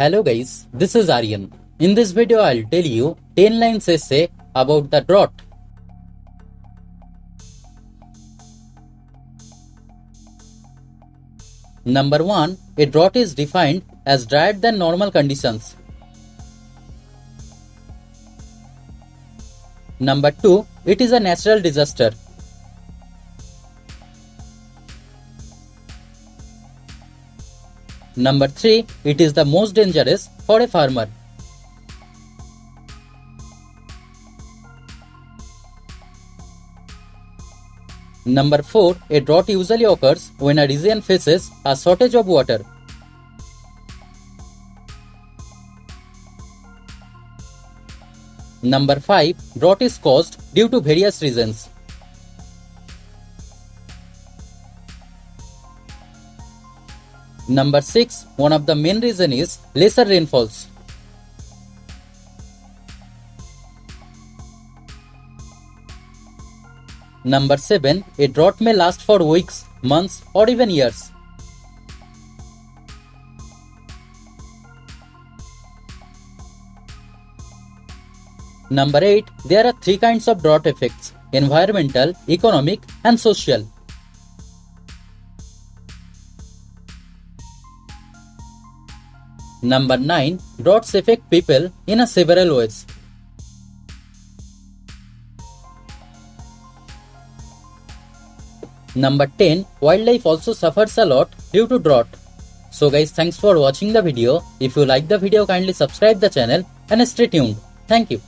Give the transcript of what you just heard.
Hello guys, this is Aryan. In this video I'll tell you 10 lines essay about the drought. Number 1. A drought is defined as drier than normal conditions. Number 2. It is a natural disaster. Number 3. It is the most dangerous for a farmer. Number 4. A drought usually occurs when a region faces a shortage of water. Number 5. Drought is caused due to various reasons. Number 6. One of the main reasons is lesser rainfalls. Number 7. A drought may last for weeks, months or even years. Number 8. There are 3 kinds of drought effects: environmental, economic and social. Number 9. Droughts affect people in several ways. Number 10. Wildlife also suffers a lot due to drought. So guys, thanks for watching the video. If you like the video, kindly subscribe the channel and stay tuned. Thank you.